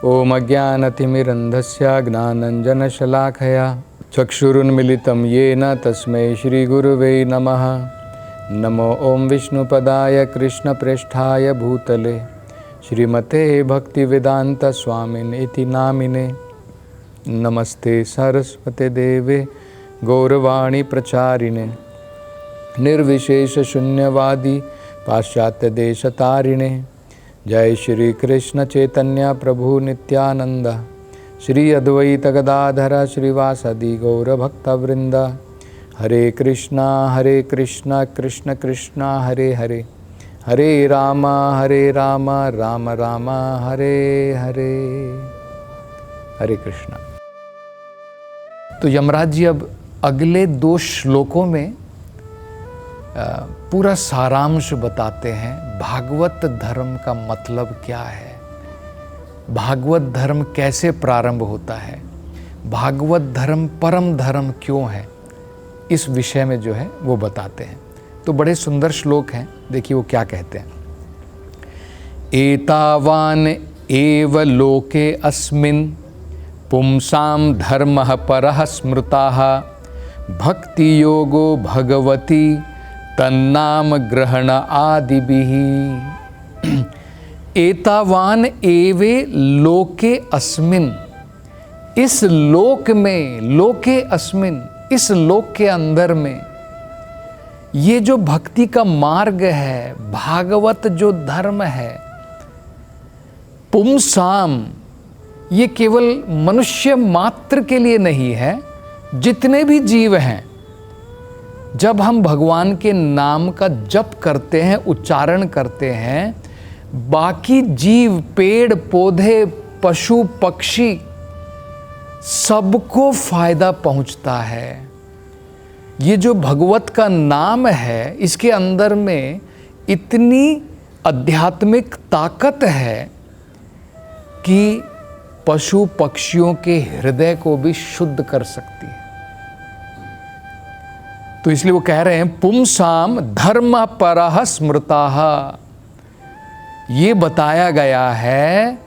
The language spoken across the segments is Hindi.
ओम अज्ञानतिमिरन्धस्य ज्ञानाञ्जनशलाकया चक्षुरुन्मिलितं येन तस्मै श्रीगुरुवे नमः। नमो ओम विष्णुपदाय कृष्णप्रेष्ठाय भूतले श्रीमते भक्तिवेदांत स्वामिने इति नामिने। नमस्ते सरस्वते देवे गौरवाणी प्रचारिणे निर्विशेष शून्यवादी पाश्चात्य देशतारिणे। जय श्री कृष्ण चैतन्य प्रभु नित्यानंद श्री अद्वैत गदाधर श्रीवासदि गौरभक्तवृंद। हरे कृष्णा कृष्ण कृष्णा हरे हरे, हरे राम राम राम हरे हरे। हरे कृष्णा। तो यमराज जी अब अगले 2 श्लोकों में पूरा सारांश बताते हैं भागवत धर्म का मतलब क्या है, भागवत धर्म कैसे प्रारंभ होता है, भागवत धर्म परम धर्म क्यों है, इस विषय में जो है वो बताते हैं। तो बड़े सुंदर श्लोक हैं, देखिए वो क्या कहते हैं। एतावान एव लोके अस्मिन् पुंसां धर्मः परः स्मृताः भक्ति योगो भगवती तन्नाम ग्रहण आदिभिः। एतावान एवे लोके अस्मिन्, इस लोक में, लोके अस्मिन्, इस लोक के अंदर में ये जो भक्ति का मार्ग है, भागवत जो धर्म है, पुंसाम, ये केवल मनुष्य मात्र के लिए नहीं है, जितने भी जीव हैं, जब हम भगवान के नाम का जप करते हैं, उच्चारण करते हैं, बाकी जीव, पेड़ पौधे, पशु पक्षी, सबको फायदा पहुंचता है। ये जो भगवत का नाम है, इसके अंदर में इतनी आध्यात्मिक ताकत है कि पशु पक्षियों के हृदय को भी शुद्ध कर सकती है। तो इसलिए वो कह रहे हैं पुंसाम धर्म परः स्मृताः। ये बताया गया है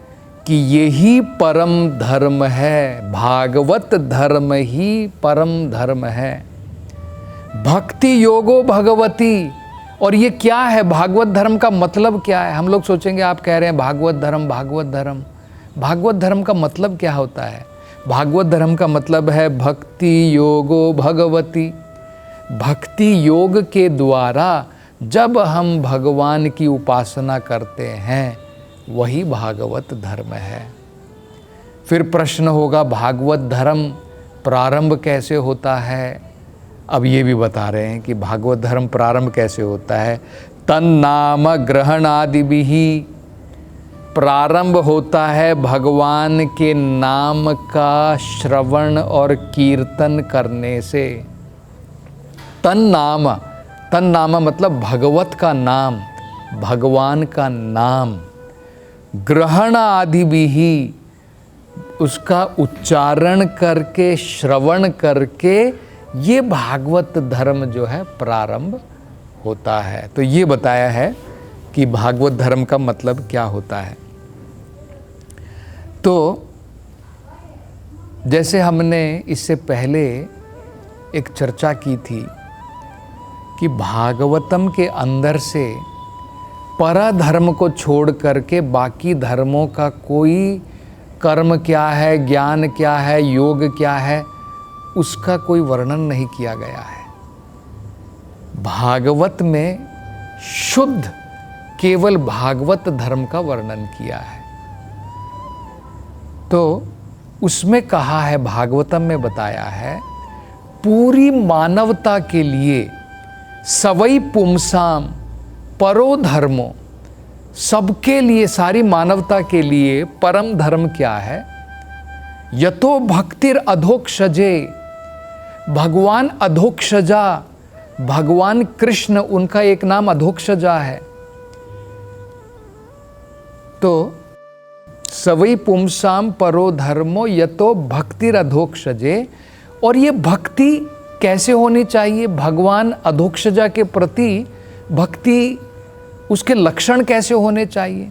कि यही परम धर्म है, भागवत धर्म ही परम धर्म है। भक्ति योगो भगवती। और ये क्या है, भागवत धर्म का मतलब क्या है? हम लोग सोचेंगे आप कह रहे हैं भागवत धर्म, भागवत धर्म। भागवत धर्म का मतलब क्या होता है? भागवत धर्म का मतलब है भक्ति योगो भगवती। भक्ति योग के द्वारा जब हम भगवान की उपासना करते हैं, वही भागवत धर्म है। फिर प्रश्न होगा भागवत धर्म प्रारंभ कैसे होता है? अब ये भी बता रहे हैं कि भागवत धर्म प्रारंभ कैसे होता है। तन्नाम ग्रहण आदिभिः, प्रारंभ होता है भगवान के नाम का श्रवण और कीर्तन करने से। तन्नाम, तन्नाम मतलब भगवत का नाम, भगवान का नाम। ग्रहण आदिभिः, उसका उच्चारण करके, श्रवण करके ये भागवत धर्म जो है प्रारंभ होता है। तो ये बताया है कि भागवत धर्म का मतलब क्या होता है। तो जैसे हमने इससे पहले एक चर्चा की थी कि भागवतम के अंदर से परधर्म को छोड़ करके बाकी धर्मों का कोई कर्म क्या है, ज्ञान क्या है, योग क्या है, उसका कोई वर्णन नहीं किया गया है। भागवत में शुद्ध केवल भागवत धर्म का वर्णन किया है। तो उसमें कहा है, भागवतम में बताया है, पूरी मानवता के लिए सवै पुंसाम परो धर्मो, सबके लिए, सारी मानवता के लिए परम धर्म क्या है? यतो भक्तिर अधोक्षजे, भगवान अधोक्षजा, भगवान कृष्ण, उनका एक नाम अधोक्षजा है। तो सवै पुंसाम परो धर्मो यतो भक्तिर अधोक्षजे। और ये भक्ति कैसे होनी चाहिए? भगवान अधोक्षजा के प्रति भक्ति, उसके लक्षण कैसे होने चाहिए?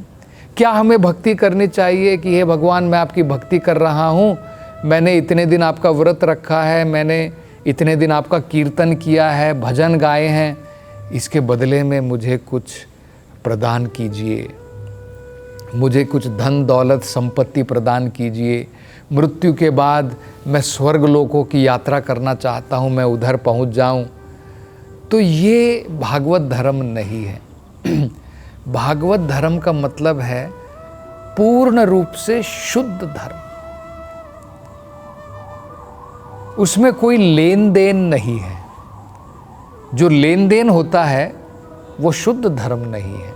क्या हमें भक्ति करनी चाहिए कि हे भगवान मैं आपकी भक्ति कर रहा हूँ, मैंने इतने दिन आपका व्रत रखा है, मैंने इतने दिन आपका कीर्तन किया है, भजन गाए हैं, इसके बदले में मुझे कुछ प्रदान कीजिए, मुझे कुछ धन दौलत संपत्ति प्रदान कीजिए, मृत्यु के बाद मैं स्वर्ग लोकों की यात्रा करना चाहता हूँ, मैं उधर पहुँच जाऊँ। तो ये भागवत धर्म नहीं है। भागवत धर्म का मतलब है पूर्ण रूप से शुद्ध धर्म, उसमें कोई लेन देन नहीं है। जो लेन देन होता है वो शुद्ध धर्म नहीं है,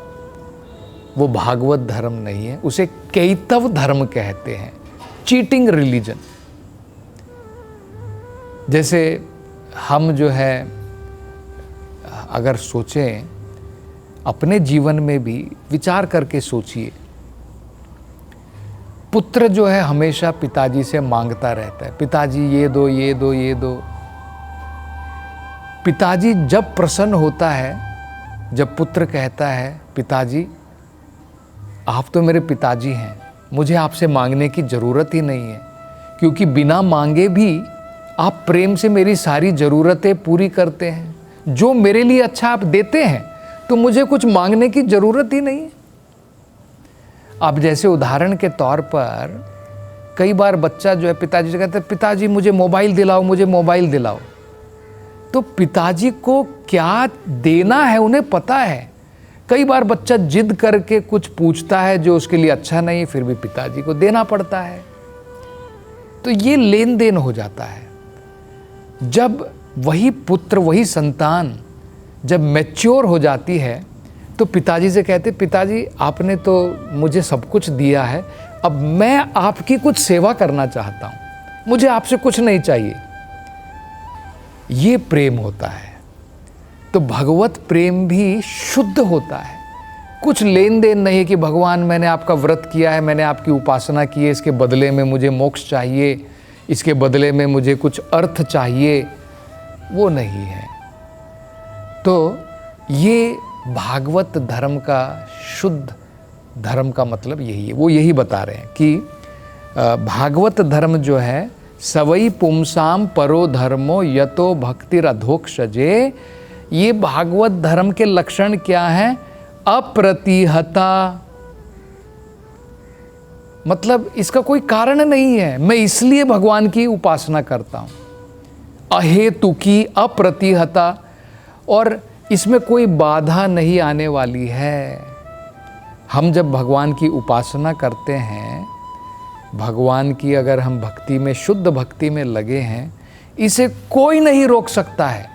वो भागवत धर्म नहीं है, उसे कैतव धर्म कहते हैं, चीटिंग रिलीजन। जैसे हम जो है अगर सोचें, अपने जीवन में भी विचार करके सोचिए, पुत्र जो है हमेशा पिताजी से मांगता रहता है, पिताजी ये दो ये दो ये दो। पिताजी जब प्रसन्न होता है, जब पुत्र कहता है पिताजी आप तो मेरे पिताजी हैं, मुझे आपसे मांगने की ज़रूरत ही नहीं है, क्योंकि बिना मांगे भी आप प्रेम से मेरी सारी ज़रूरतें पूरी करते हैं, जो मेरे लिए अच्छा आप देते हैं, तो मुझे कुछ मांगने की ज़रूरत ही नहीं है। अब जैसे उदाहरण के तौर पर कई बार बच्चा जो है पिताजी से कहता है पिताजी मुझे मोबाइल दिलाओ, मुझे मोबाइल दिलाओ। तो पिताजी को क्या देना है उन्हें पता है। कई बार बच्चा जिद करके कुछ पूछता है जो उसके लिए अच्छा नहीं, फिर भी पिताजी को देना पड़ता है। तो ये लेन देन हो जाता है। जब वही पुत्र, वही संतान जब मैच्योर हो जाती है तो पिताजी से कहते पिताजी आपने तो मुझे सब कुछ दिया है, अब मैं आपकी कुछ सेवा करना चाहता हूँ, मुझे आपसे कुछ नहीं चाहिए। ये प्रेम होता है। तो भगवत प्रेम भी शुद्ध होता है, कुछ लेन देन नहीं कि भगवान मैंने आपका व्रत किया है, मैंने आपकी उपासना की है, इसके बदले में मुझे मोक्ष चाहिए, इसके बदले में मुझे कुछ अर्थ चाहिए, वो नहीं है। तो ये भागवत धर्म का, शुद्ध धर्म का मतलब यही है। वो यही बता रहे हैं कि भागवत धर्म जो है सवई पुंसाम परो धर्मो यतो भक्तिर अधोक्षजे। ये भागवत धर्म के लक्षण क्या हैं? अप्रतिहता, मतलब इसका कोई कारण नहीं है, मैं इसलिए भगवान की उपासना करता हूं। अहेतुकी, अप्रतिहता, और इसमें कोई बाधा नहीं आने वाली है। हम जब भगवान की उपासना करते हैं, भगवान की अगर हम भक्ति में, शुद्ध भक्ति में लगे हैं, इसे कोई नहीं रोक सकता है।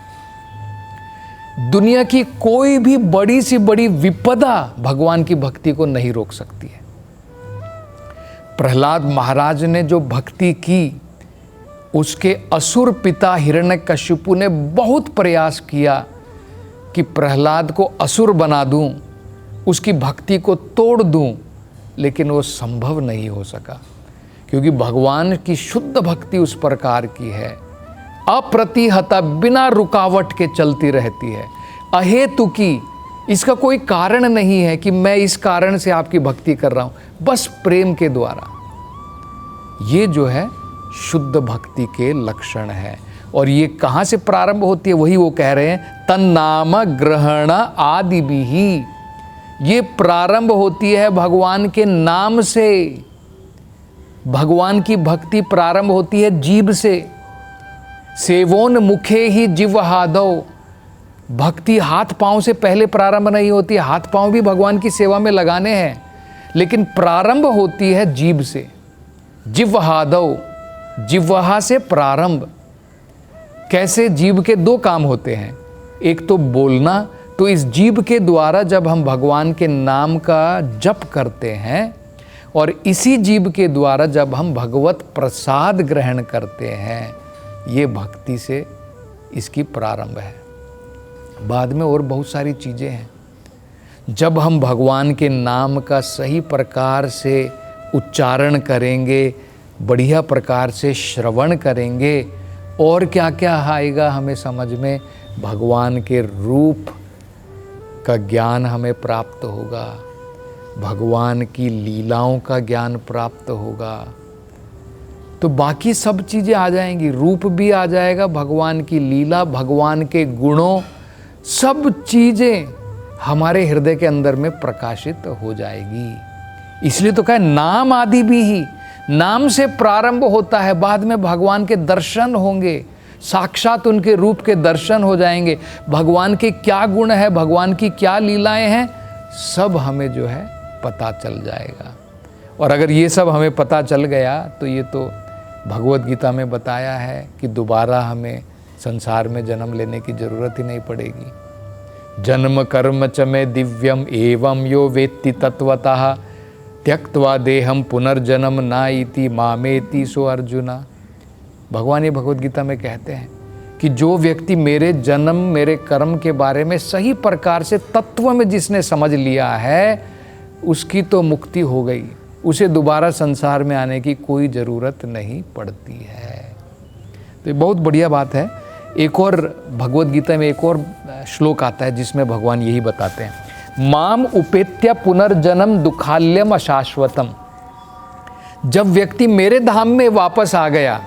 दुनिया की कोई भी बड़ी सी बड़ी विपदा भगवान की भक्ति को नहीं रोक सकती है। प्रहलाद महाराज ने जो भक्ति की, उसके असुर पिता हिरण्यकशिपु ने बहुत प्रयास किया कि प्रहलाद को असुर बना दूं, उसकी भक्ति को तोड़ दूं, लेकिन वो संभव नहीं हो सका, क्योंकि भगवान की शुद्ध भक्ति उस प्रकार की है, अप्रतिहता, बिना रुकावट के चलती रहती है। अहेतुकी, इसका कोई कारण नहीं है कि मैं इस कारण से आपकी भक्ति कर रहा हूं, बस प्रेम के द्वारा। ये जो है शुद्ध भक्ति के लक्षण है। और ये कहाँ से प्रारंभ होती है? वही वो कह रहे हैं, तन्नाम ग्रहण आदि भी। ये प्रारंभ होती है भगवान के नाम से। भगवान की भक्ति प्रारंभ होती है जीभ से। सेवोन मुखे ही जिह्वादौ। भक्ति हाथ पांव से पहले प्रारंभ नहीं होती। हाथ पांव भी भगवान की सेवा में लगाने हैं, लेकिन प्रारंभ होती है जीभ से। जिह्वादौ, जिह्वा से प्रारंभ। कैसे? जीभ के दो काम होते हैं, एक तो बोलना। तो इस जीभ के द्वारा जब हम भगवान के नाम का जप करते हैं, और इसी जीभ के द्वारा जब हम भगवत प्रसाद ग्रहण करते हैं, ये भक्ति से इसकी प्रारंभ है। बाद में और बहुत सारी चीज़ें हैं। जब हम भगवान के नाम का सही प्रकार से उच्चारण करेंगे, बढ़िया प्रकार से श्रवण करेंगे, और क्या क्या आएगा हमें समझ में, भगवान के रूप का ज्ञान हमें प्राप्त होगा। भगवान की लीलाओं का ज्ञान प्राप्त होगा, तो बाकी सब चीज़ें आ जाएंगी। रूप भी आ जाएगा, भगवान की लीला, भगवान के गुणों, सब चीज़ें हमारे हृदय के अंदर में प्रकाशित हो जाएगी। इसलिए तो कहा नाम आदि भी ही, नाम से प्रारंभ होता है, बाद में भगवान के दर्शन होंगे, साक्षात उनके रूप के दर्शन हो जाएंगे। भगवान के क्या गुण है, भगवान की क्या लीलाएं हैं, सब हमें जो है पता चल जाएगा। और अगर ये सब हमें पता चल गया तो ये तो भगवत गीता में बताया है कि दोबारा हमें संसार में जन्म लेने की जरूरत ही नहीं पड़ेगी। जन्म कर्म च में दिव्यम एवं यो वेत्ति तत्वतः त्यक्त्वा देहम पुनर्जन्म ना इति मामेति सो अर्जुना। भगवान ये भगवत गीता में कहते हैं कि जो व्यक्ति मेरे जन्म मेरे कर्म के बारे में सही प्रकार से तत्व में जिसने समझ लिया है, उसकी तो मुक्ति हो गई, उसे दोबारा संसार में आने की कोई ज़रूरत नहीं पड़ती है। तो ये बहुत बढ़िया बात है। एक और भगवत गीता में एक और श्लोक आता है जिसमें भगवान यही बताते हैं, माम उपेत्य पुनर्जन्म दुखाल्यम अशाश्वतम। जब व्यक्ति मेरे धाम में वापस आ गया,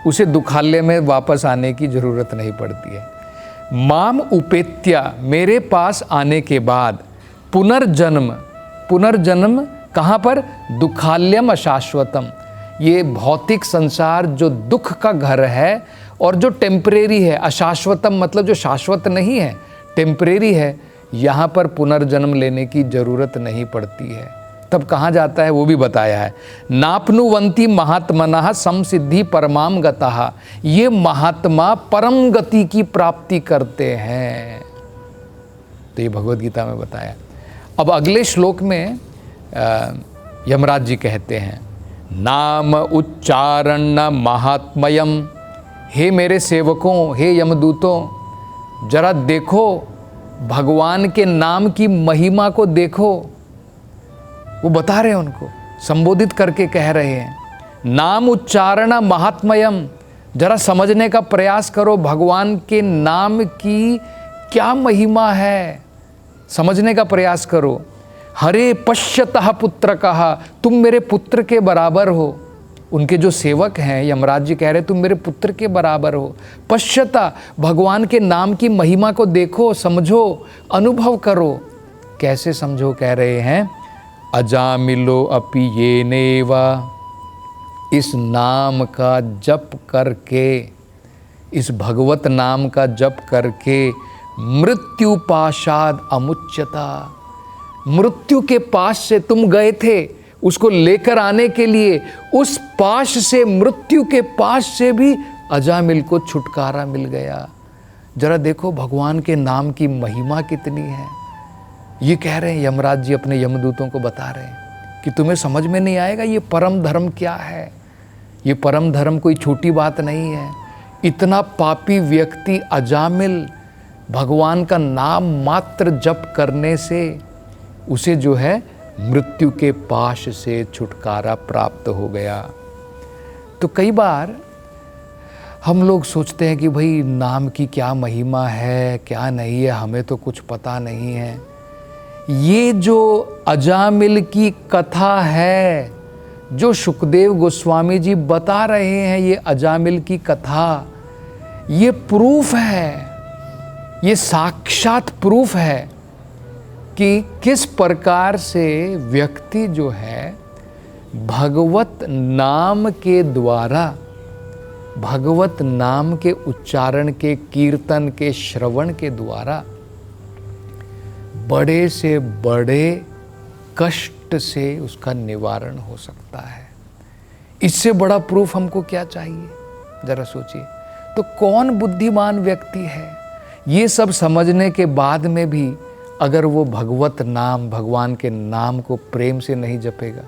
उसे दुखाल्य में वापस आने की ज़रूरत नहीं पड़ती है। माम उपेत्य, मेरे पास आने के बाद, पुनर्जन्म, पुनर्जन्म कहाँ पर? दुखाल्यम अशाश्वतम। ये भौतिक संसार जो दुख का घर है और जो टेम्परेरी है, अशाश्वतम मतलब जो शाश्वत नहीं है, टेम्परेरी है, यहाँ पर पुनर्जन्म लेने की ज़रूरत नहीं पड़ती है। तब कहाँ जाता है वो भी बताया है, नापनुवंती महात्मनः समसिद्धि परमाम गतः। ये महात्मा परम गति की प्राप्ति करते हैं। तो ये भगवत गीता में बताया। अब अगले श्लोक में यमराज जी कहते हैं, नाम उच्चारण महात्मयम। हे मेरे सेवकों, हे यमदूतों, जरा देखो भगवान के नाम की महिमा को देखो। वो बता रहे हैं, उनको संबोधित करके कह रहे हैं, नाम उच्चारण महात्मयम। जरा समझने का प्रयास करो भगवान के नाम की क्या महिमा है, समझने का प्रयास करो। हरे पश्यतः पुत्र कहा, तुम मेरे पुत्र के बराबर हो। उनके जो सेवक हैं यमराज जी कह रहे तुम मेरे पुत्र के बराबर हो। पश्यता, भगवान के नाम की महिमा को देखो, समझो, अनुभव करो। कैसे समझो? कह रहे हैं, अजामिलो अपि ये नेवा। इस नाम का जप करके, इस भगवत नाम का जप करके, मृत्यु पाशाद अमुच्यता। मृत्यु के पाश से तुम गए थे, उसको लेकर आने के लिए, उस पाश से, मृत्यु के पाश से भी अजामिल को छुटकारा मिल गया। जरा देखो भगवान के नाम की महिमा कितनी है। ये कह रहे हैं यमराज जी, अपने यमदूतों को बता रहे हैं कि तुम्हें समझ में नहीं आएगा ये परम धर्म क्या है। ये परम धर्म कोई छोटी बात नहीं है। इतना पापी व्यक्ति अजामिल भगवान का नाम मात्र जप करने से उसे जो है मृत्यु के पाश से छुटकारा प्राप्त हो गया। तो कई बार हम लोग सोचते हैं कि भाई नाम की क्या महिमा है, क्या नहीं है, हमें तो कुछ पता नहीं है। ये जो अजामिल की कथा है, जो सुखदेव गोस्वामी जी बता रहे हैं, ये अजामिल की कथा, ये प्रूफ है, ये साक्षात प्रूफ है कि किस प्रकार से व्यक्ति जो है भगवत नाम के द्वारा, भगवत नाम के उच्चारण के, कीर्तन के, श्रवण के द्वारा बड़े से बड़े कष्ट से उसका निवारण हो सकता है। इससे बड़ा प्रूफ हमको क्या चाहिए? जरा सोचिए। तो कौन बुद्धिमान व्यक्ति है ये सब समझने के बाद में भी अगर वो भगवत नाम, भगवान के नाम को प्रेम से नहीं जपेगा?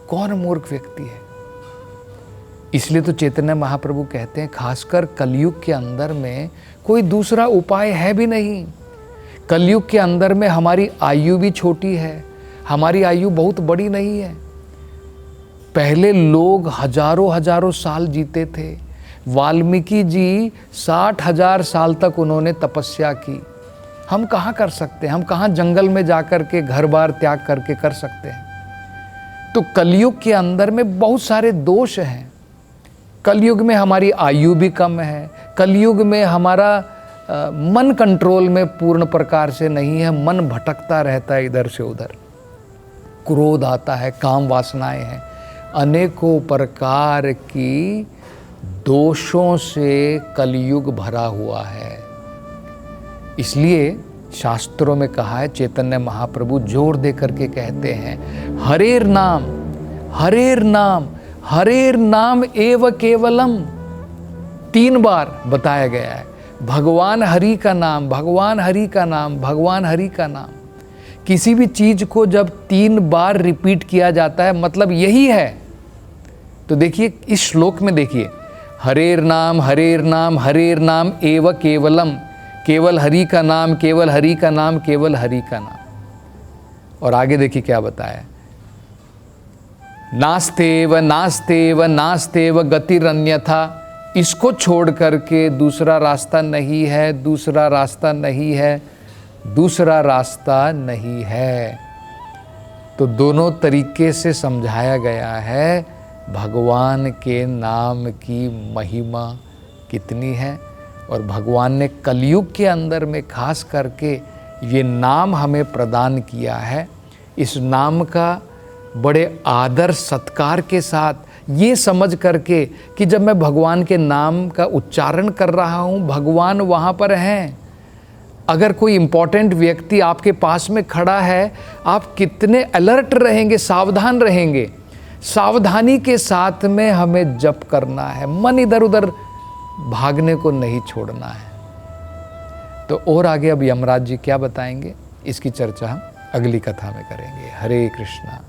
कौन मूर्ख व्यक्ति है? इसलिए तो चैतन्य महाप्रभु कहते हैं, खासकर कलयुग के अंदर में कोई दूसरा उपाय है भी नहीं। कलयुग के अंदर में हमारी आयु भी छोटी है, हमारी आयु बहुत बड़ी नहीं है। पहले लोग हजारों हजारों साल जीते थे। वाल्मीकि जी 60,000 साल तक उन्होंने तपस्या की। हम कहाँ कर सकते हैं? हम कहाँ जंगल में जाकर के घर बार त्याग करके कर सकते हैं? तो कलयुग के अंदर में बहुत सारे दोष हैं। कलयुग में हमारी आयु भी कम है, कलयुग में हमारा मन कंट्रोल में पूर्ण प्रकार से नहीं है, मन भटकता रहता है इधर से उधर, क्रोध आता है, काम वासनाएं हैं, अनेकों प्रकार की दोषों से कलयुग भरा हुआ है। इसलिए शास्त्रों में कहा है, चैतन्य महाप्रभु जोर दे करके कहते हैं, हरेर नाम, हरेर नाम, हरेर नाम एव केवलम। 3 बार बताया गया है, भगवान हरि का नाम, भगवान हरि का नाम, भगवान हरि का नाम। किसी भी चीज को जब 3 बार रिपीट किया जाता है, मतलब यही है। तो देखिए इस श्लोक में देखिए, हरेर नाम, हरेर नाम, हरेर नाम एव केवलम, केवल हरि का नाम, केवल हरि का नाम, केवल हरि का नाम। और आगे देखिए क्या बताया, नास्तेव नास्तेव नास्तेव गतिरन्यथा, इसको छोड़ करके दूसरा रास्ता नहीं है, दूसरा रास्ता नहीं है, दूसरा रास्ता नहीं है। तो दोनों तरीके से समझाया गया है भगवान के नाम की महिमा कितनी है, और भगवान ने कलयुग के अंदर में खास करके ये नाम हमें प्रदान किया है। इस नाम का बड़े आदर सत्कार के साथ ये समझ करके कि जब मैं भगवान के नाम का उच्चारण कर रहा हूँ, भगवान वहाँ पर हैं। अगर कोई इम्पोर्टेंट व्यक्ति आपके पास में खड़ा है, आप कितने अलर्ट रहेंगे, सावधान रहेंगे। सावधानी के साथ में हमें जप करना है, मन इधर उधर भागने को नहीं छोड़ना है। तो और आगे अब यमराज जी क्या बताएंगे, इसकी चर्चा हम अगली कथा में करेंगे। हरे कृष्णा।